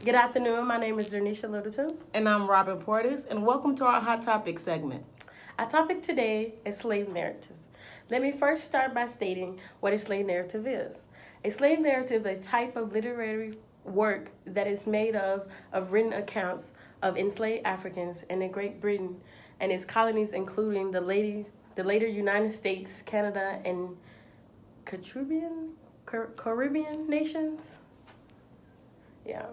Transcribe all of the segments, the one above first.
Good afternoon. My name is Ziernicia Littleton. And I'm Robbyn Portis, and welcome to our Hot Topic segment. Our topic today is slave narratives. Let me first start by stating what a slave narrative is. A slave narrative is a type of literary work that is made of written accounts of enslaved Africans in the Great Britain and its colonies, including the later United States, Canada, and Caribbean nations. Yeah.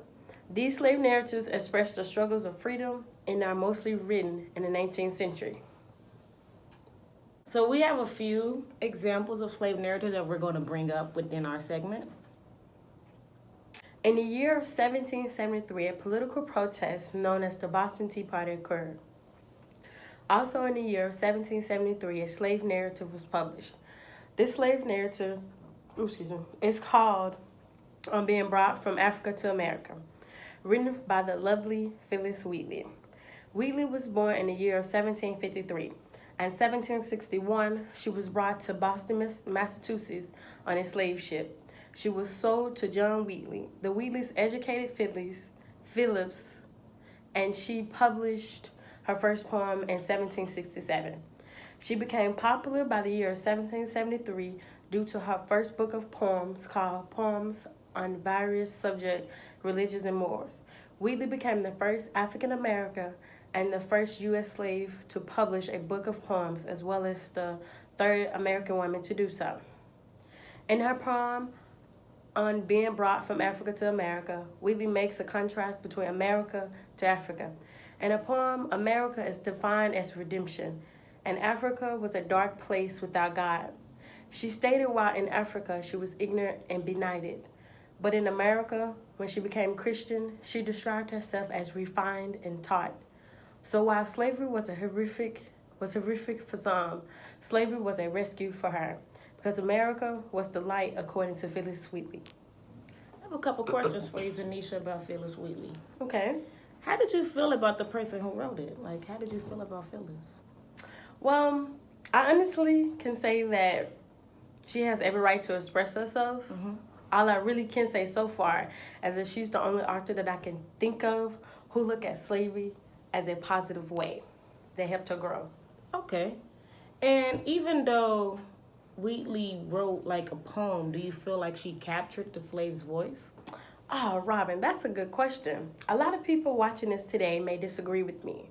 These slave narratives express the struggles of freedom and are mostly written in the 19th century. So we have a few examples of slave narratives that we're going to bring up within our segment. In the year of 1773, a political protest known as the Boston Tea Party occurred. Also in the year of 1773, a slave narrative was published. This slave narrative, is called On Being Brought from Africa to America, written by the lovely Phyllis Wheatley. Wheatley was born in the year of 1753. In 1761, she was brought to Boston, Massachusetts on a slave ship. She was sold to John Wheatley. The Wheatleys educated Phillips, and she published her first poem in 1767. She became popular by the year of 1773 due to her first book of poems called Poems on Various Subjects, Religions, and Morals. Wheatley became the first African American and the first U.S. slave to publish a book of poems, as well as the third American woman to do so. In her poem On Being Brought from Africa to America, Wheatley makes a contrast between America to Africa. In her poem, America is defined as redemption, and Africa was a dark place without God. She stated while in Africa she was ignorant and benighted, but in America, when she became Christian, she described herself as refined and taught. So while slavery was horrific for some, slavery was a rescue for her, because America was the light, according to Phyllis Wheatley. I have a couple questions for you, Ziernicia, about Phyllis Wheatley. Okay. How did you feel about the person who wrote it? How did you feel about Phyllis? Well, I honestly can say that she has every right to express herself. Mm-hmm. All I really can say so far is that she's the only author that I can think of who look at slavery as a positive way that helped her grow. Okay. And even though Wheatley wrote a poem, do you feel like she captured the slave's voice? Oh, Robbyn, that's a good question. A lot of people watching this today may disagree with me,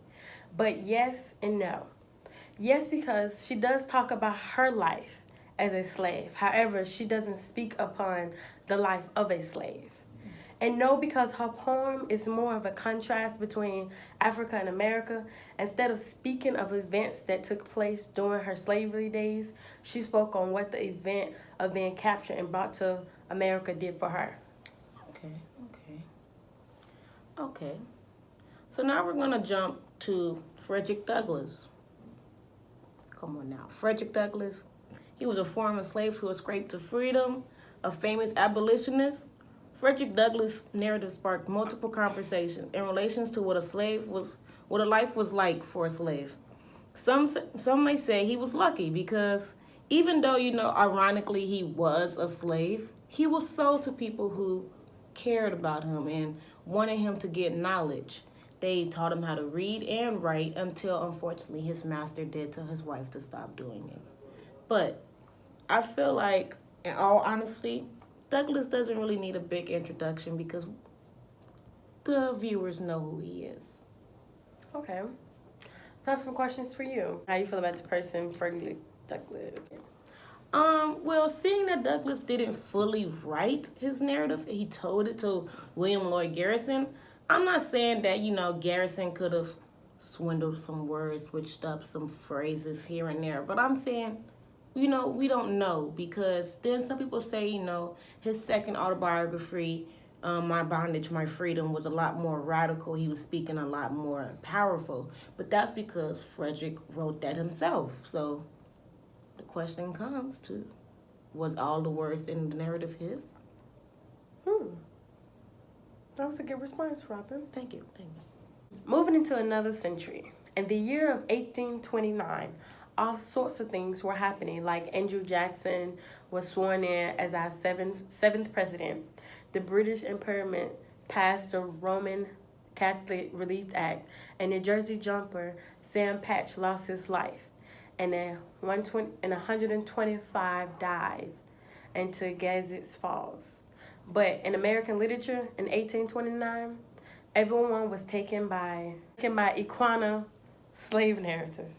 but yes and no. Yes, because she does talk about her life as a slave. However, she doesn't speak upon the life of a slave. And no, because her poem is more of a contrast between Africa and America. Instead of speaking of events that took place during her slavery days, she spoke on what the event of being captured and brought to America did for her. Okay. So now we're going to jump to Frederick Douglass. Come on now. Frederick Douglass, he was a former slave who escaped to freedom, a famous abolitionist. Frederick Douglass' narrative sparked multiple conversations in relation to what a life was like for a slave. Some may say he was lucky because even though, ironically he was a slave, he was sold to people who cared about him and wanted him to get knowledge. They taught him how to read and write until, unfortunately, his master did tell his wife to stop doing it. But I feel like, in all honesty, Douglass doesn't really need a big introduction because the viewers know who he is. Okay. So I have some questions for you. How do you feel about the person, Frederick Douglass? Well, seeing that Douglass didn't fully write his narrative, he told it to William Lloyd Garrison. I'm not saying that, Garrison could have swindled some words, switched up some phrases here and there, but I'm saying, we don't know, because then some people say, his second autobiography, My Bondage, My Freedom, was a lot more radical. He was speaking a lot more powerful, but that's because Frederick wrote that himself. So the question comes to, was all the words in the narrative his? That was a good response, Robbyn. Thank you. Moving into another century. In the year of 1829, all sorts of things were happening, like Andrew Jackson was sworn in as our seventh president. The British Empire passed the Roman Catholic Relief Act, and the Jersey jumper Sam Patch lost his life, and 125 died into Gazette's Falls. But in American literature in 1829, everyone was taken by Equana slave narrative.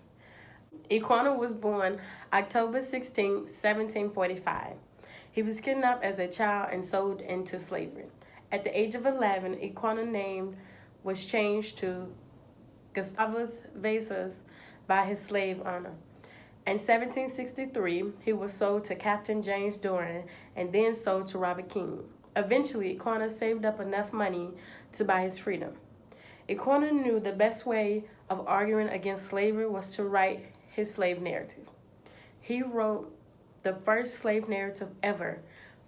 Equana was born October 16, 1745. He was kidnapped as a child and sold into slavery. At the age of 11, Equana's name was changed to Gustavus Vasas by his slave owner. In 1763, he was sold to Captain James Doran and then sold to Robert King. Eventually, Equana saved up enough money to buy his freedom. Equana knew the best way of arguing against slavery was to write his slave narrative. He wrote the first slave narrative ever,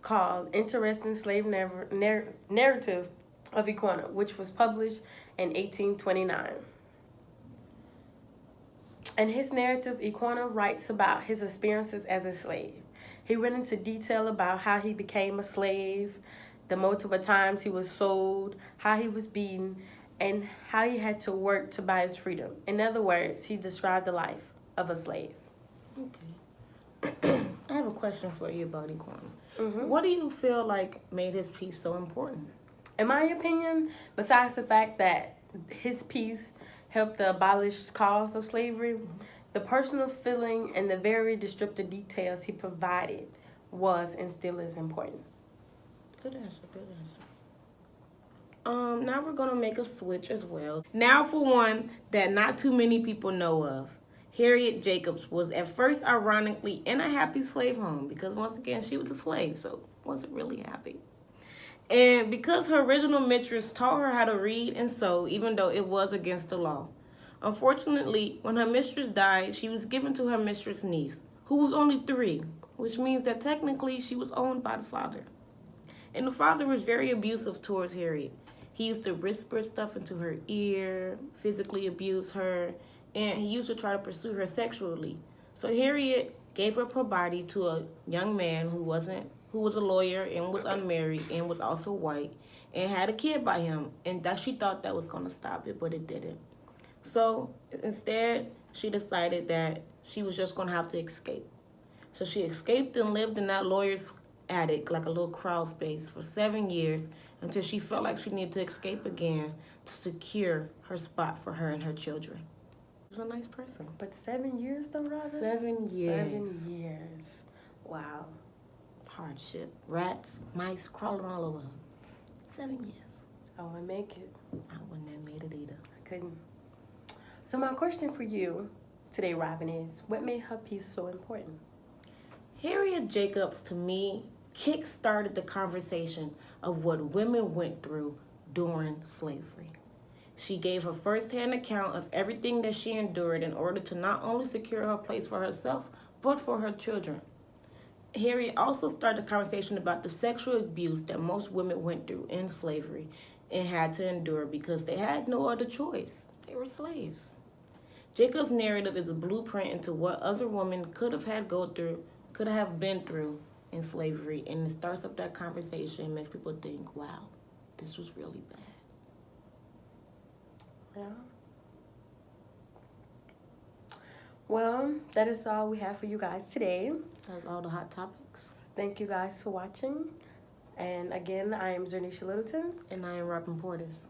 called Interesting Slave Narrative of Equana, which was published in 1829. In his narrative, Equana writes about his experiences as a slave. He went into detail about how he became a slave, the multiple times he was sold, how he was beaten, and how he had to work to buy his freedom. In other words, he described the life of a slave. Okay. I have a question for you about Equana. Mm-hmm. What do you feel like made his piece so important? In my opinion, besides the fact that his piece helped the abolish cause of slavery, the personal feeling and the very descriptive details he provided was and still is important. Good answer, good answer. Now we're gonna make a switch as well. Now for one that not too many people know of. Harriet Jacobs was at first ironically in a happy slave home because once again she was a slave, so wasn't really happy. And because her original mistress taught her how to read and sew, even though it was against the law. Unfortunately, when her mistress died, she was given to her mistress' niece, who was only 3, which means that technically she was owned by the father. And the father was very abusive towards Harriet. He used to whisper stuff into her ear, physically abuse her, and he used to try to pursue her sexually. So Harriet gave up her body to a young man who was a lawyer and was unmarried and was also white and had a kid by him, and that she thought that was going to stop it, but it didn't. So instead, she decided that she was just going to have to escape. So she escaped and lived in that lawyer's attic, like a little crawl space, for 7 years until she felt like she needed to escape again to secure her spot for her and her children. She was a nice person. But 7 years though, Robyn? 7 years. 7 years. Wow. Hardship. Rats, mice crawling all over her. 7 years. I wouldn't make it. I wouldn't have made it either. I couldn't. So my question for you today, Robbyn, is what made her piece so important? Harriet Jacobs, to me, kick-started the conversation of what women went through during slavery. She gave her first-hand account of everything that she endured in order to not only secure her place for herself, but for her children. Harriet also started a conversation about the sexual abuse that most women went through in slavery and had to endure because they had no other choice. They were slaves. Jacob's narrative is a blueprint into what other women could have been through in slavery, and it starts up that conversation and makes people think, wow, this was really bad. Yeah. Well, that is all we have for you guys today. That's all the hot topics. Thank you guys for watching. And again, I am Ziernicia Littleton. And I am Robbyn Portis.